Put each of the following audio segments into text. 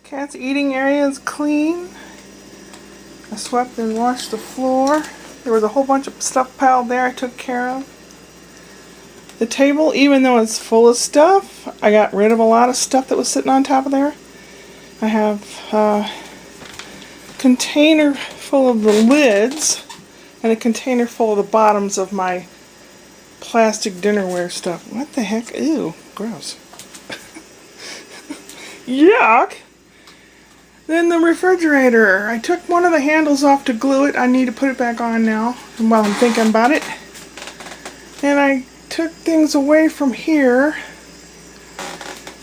Cat's eating area is clean. I swept and washed the floor. There was a whole bunch of stuff piled there I took care of. The table, even though it's full of stuff, I got rid of a lot of stuff that was sitting on top of there. I have a container full of the lids and a container full of the bottoms of my plastic dinnerware stuff. What the heck? Ew, gross. Yuck! Then the refrigerator. I took one of the handles off to glue it. I need to put it back on now while I'm thinking about it. And I took things away from here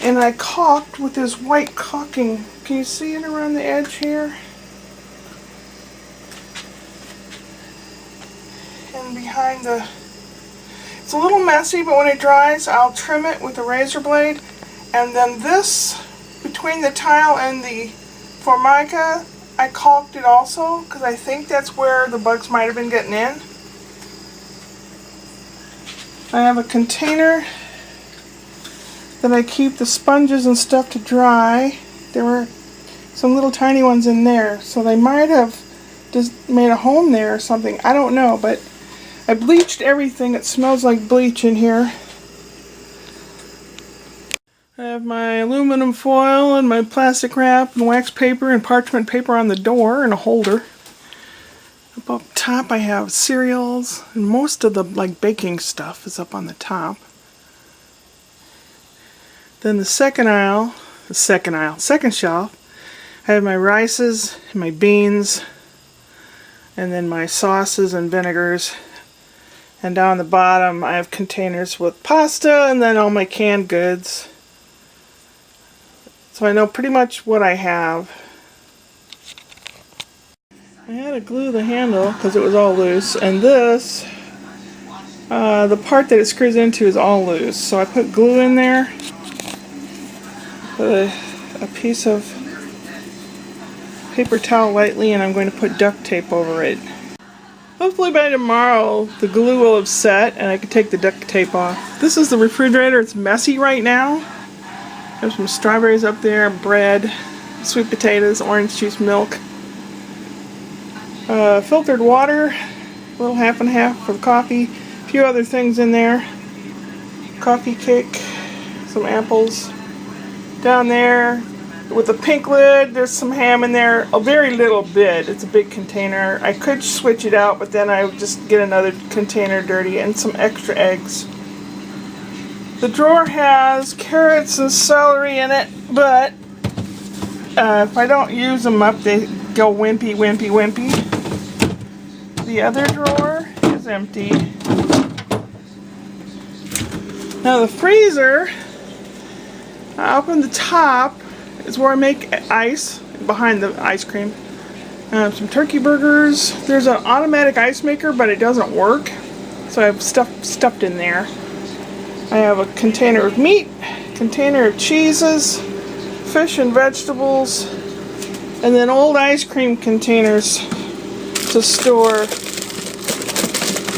and I caulked with this white caulking. Can you see it around the edge here? And behind the... It's a little messy, but when it dries, I'll trim it with a razor blade. And then this, between the tile and the Formica, I caulked it also, because I think that's where the bugs might have been getting in. I have a container that I keep the sponges and stuff to dry. There were some little tiny ones in there, so they might have just made a home there or something. I don't know, but I bleached everything. It smells like bleach in here. I have my aluminum foil and my plastic wrap and wax paper and parchment paper on the door and a holder. Up top I have cereals, and most of the baking stuff is up on the top. Then the second shelf, I have my rices and my beans, and then my sauces and vinegars. And down the bottom I have containers with pasta and then all my canned goods. So I know pretty much what I have. I had to glue the handle because it was all loose, and this, the part that it screws into is all loose. So I put glue in there, put a piece of paper towel lightly, and I'm going to put duct tape over it. Hopefully by tomorrow the glue will have set and I can take the duct tape off. This is the refrigerator. It's messy right now. There's some strawberries up there, bread, sweet potatoes, orange juice, milk. Filtered water, a little half and half for the coffee. A few other things in there. Coffee cake, some apples. Down there with the pink lid, there's some ham in there. A very little bit. It's a big container. I could switch it out, but then I would just get another container dirty, and some extra eggs. The drawer has carrots and celery in it, but if I don't use them up, they go wimpy, wimpy, wimpy. The other drawer is empty. Now the freezer, up in the top is where I make ice, behind the ice cream. Some turkey burgers. There's an automatic ice maker, but it doesn't work, so I have stuff stuffed in there. I have a container of meat, container of cheeses, fish and vegetables, and then old ice cream containers to store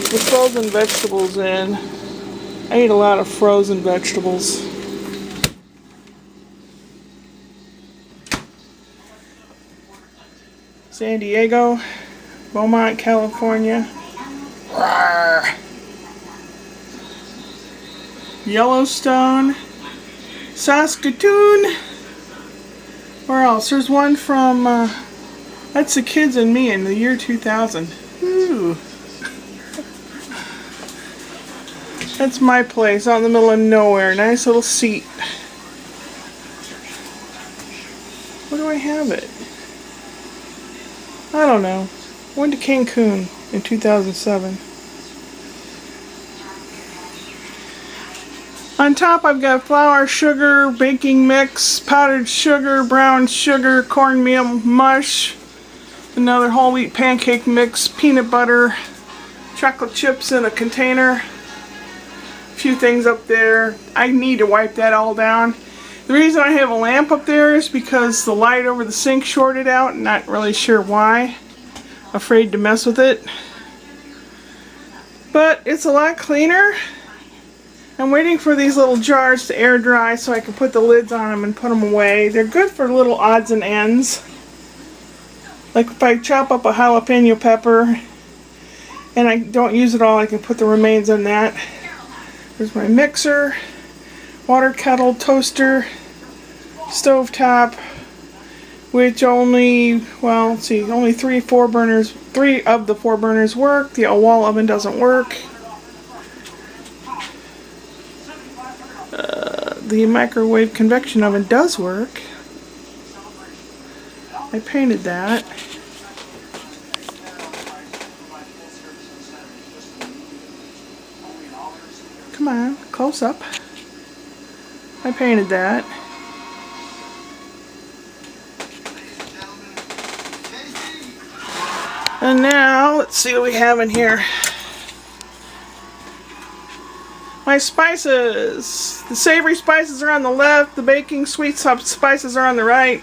the frozen vegetables in. I eat a lot of frozen vegetables. San Diego, Beaumont, California. Rawr. Yellowstone, Saskatoon. Where else? There's one from, that's The Kids and Me in the year 2000. Ooh. That's my place out in the middle of nowhere. Nice little seat. Where do I have it? I don't know. Went to Cancun in 2007. On top I've got flour, sugar, baking mix, powdered sugar, brown sugar, cornmeal mush, another whole wheat pancake mix, peanut butter, chocolate chips in a container, a few things up there. I need to wipe that all down. The reason I have a lamp up there is because the light over the sink shorted out. Not really sure why. Afraid to mess with it. But it's a lot cleaner. I'm waiting for these little jars to air dry so I can put the lids on them and put them away. They're good for little odds and ends. Like if I chop up a jalapeno pepper and I don't use it all, I can put the remains in that. There's my mixer, water kettle, toaster, stove top, which only, well, let's see, only three of the four burners work. The wall oven doesn't work. The microwave convection oven does work. I painted that. Come on, close up. I painted that. And now, let's see what we have in here. My spices. The savory spices are on the left. The baking sweet spices are on the right.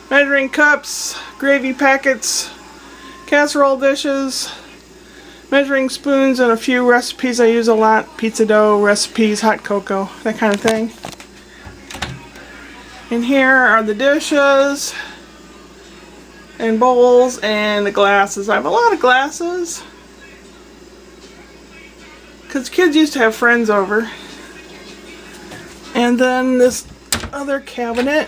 Measuring cups, gravy packets, casserole dishes, measuring spoons, and a few recipes I use a lot. Pizza dough recipes, hot cocoa, that kind of thing. And here are the dishes and bowls and the glasses. I have a lot of glasses because kids used to have friends over. And then this other cabinet,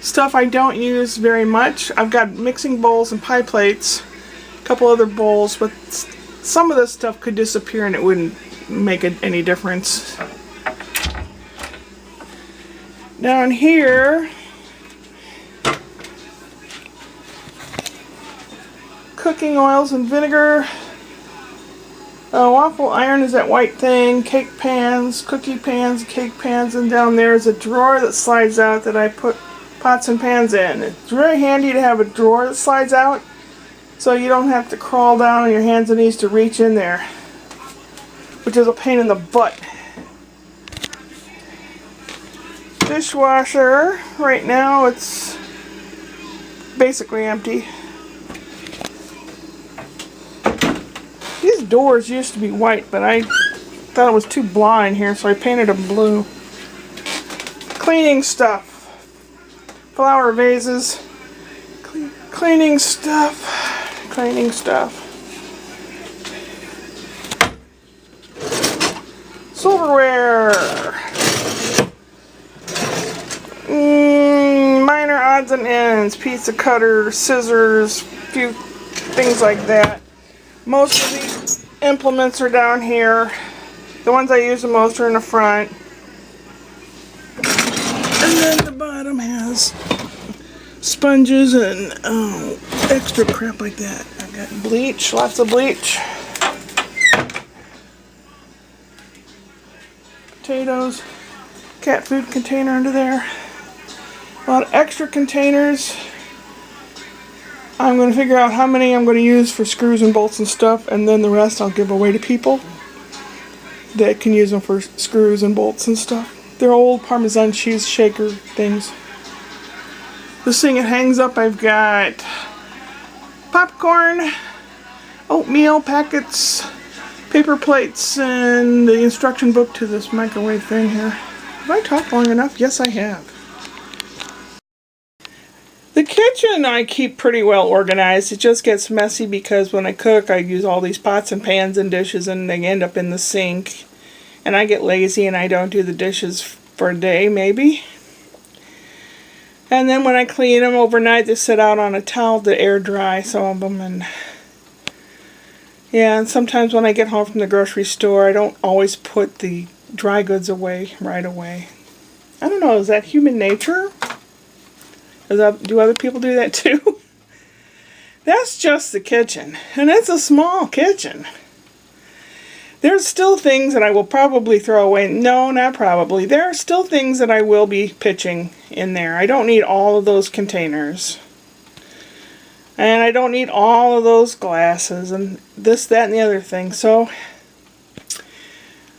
stuff I don't use very much. I've got mixing bowls and pie plates, a couple other bowls, but some of this stuff could disappear and it wouldn't make any difference. Down here, cooking oils and vinegar. Waffle iron is that white thing, cake pans, cookie pans, cake pans, and down there is a drawer that slides out that I put pots and pans in. It's very handy to have a drawer that slides out so you don't have to crawl down on your hands and knees to reach in there, which is a pain in the butt. Dishwasher, right now it's basically empty. These doors used to be white, but I thought it was too blah in here, so I painted them blue. Cleaning stuff. Flower vases. Cleaning stuff. Cleaning stuff. Silverware. Minor odds and ends. Pizza cutter, scissors, few things like that. Most of these implements are down here. The ones I use the most are in the front. And then the bottom has sponges and extra crap like that. I've got bleach, lots of bleach. Potatoes. Cat food container under there. A lot of extra containers. I'm going to figure out how many I'm going to use for screws and bolts and stuff, and then the rest I'll give away to people that can use them for screws and bolts and stuff. They're old Parmesan cheese shaker things. This thing it hangs up, I've got popcorn, oatmeal packets, paper plates, and the instruction book to this microwave thing here. Have I talked long enough? Yes, I have. The kitchen I keep pretty well organized. It just gets messy because when I cook I use all these pots and pans and dishes and they end up in the sink. And I get lazy and I don't do the dishes for a day maybe. And then when I clean them overnight they sit out on a towel to air dry, some of them. And yeah, and sometimes when I get home from the grocery store I don't always put the dry goods away right away. I don't know, is that human nature? Do other people do that too? That's just the kitchen. And it's a small kitchen. There's still things that I will probably throw away. No, not probably. There are still things that I will be pitching in there. I don't need all of those containers. And I don't need all of those glasses and this, that, and the other thing. So,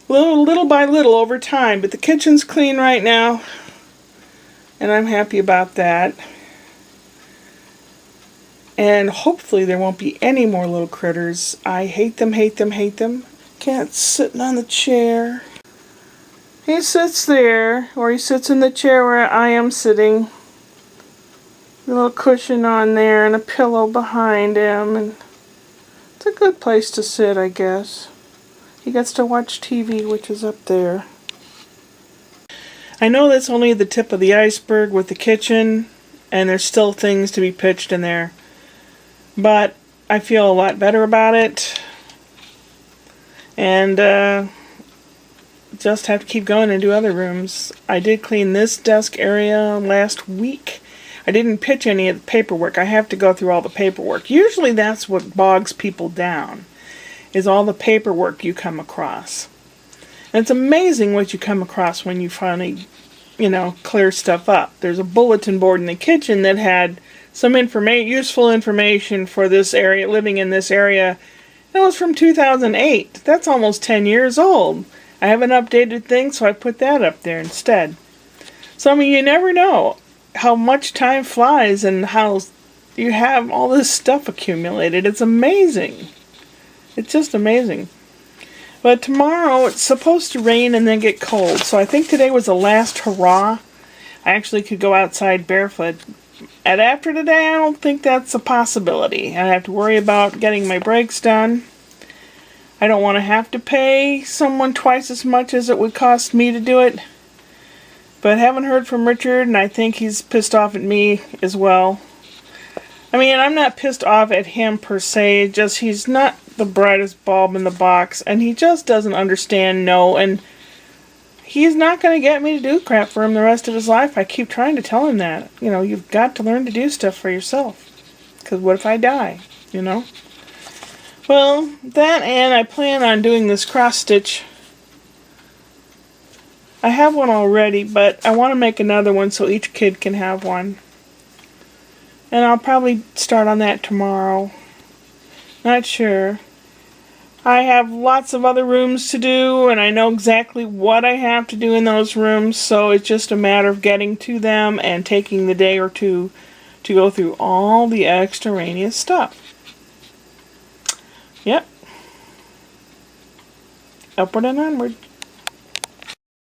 little by little over time. But the kitchen's clean right now. And I'm happy about that. And hopefully there won't be any more little critters. I hate them, hate them, hate them. Cats sitting on the chair. He sits there, or he sits in the chair where I am sitting. A little cushion on there and a pillow behind him, and it's a good place to sit, I guess. He gets to watch TV, which is up there. I know that's only the tip of the iceberg with the kitchen, and there's still things to be pitched in there. But I feel a lot better about it. And just have to keep going and do other rooms. I did clean this desk area last week. I didn't pitch any of the paperwork. I have to go through all the paperwork. Usually that's what bogs people down, is all the paperwork you come across. And it's amazing what you come across when you finally, clear stuff up. There's a bulletin board in the kitchen that had some useful information for this area, living in this area. It was from 2008. That's almost 10 years old. I haven't updated things, so I put that up there instead. So, you never know how much time flies and how you have all this stuff accumulated. It's amazing. It's just amazing. But tomorrow it's supposed to rain and then get cold. So I think today was the last hurrah. I actually could go outside barefoot. And after today, I don't think that's a possibility. I have to worry about getting my brakes done. I don't want to have to pay someone twice as much as it would cost me to do it. But haven't heard from Richard, and I think he's pissed off at me as well. I'm not pissed off at him per se, just he's not the brightest bulb in the box, and he just doesn't understand no, and he's not going to get me to do crap for him the rest of his life. I keep trying to tell him that. You've got to learn to do stuff for yourself. Because what if I die, Well, that, and I plan on doing this cross stitch. I have one already, but I want to make another one so each kid can have one. And I'll probably start on that tomorrow. Not sure. I have lots of other rooms to do, and I know exactly what I have to do in those rooms, so it's just a matter of getting to them and taking the day or two to go through all the extraneous stuff. Yep. Upward and onward.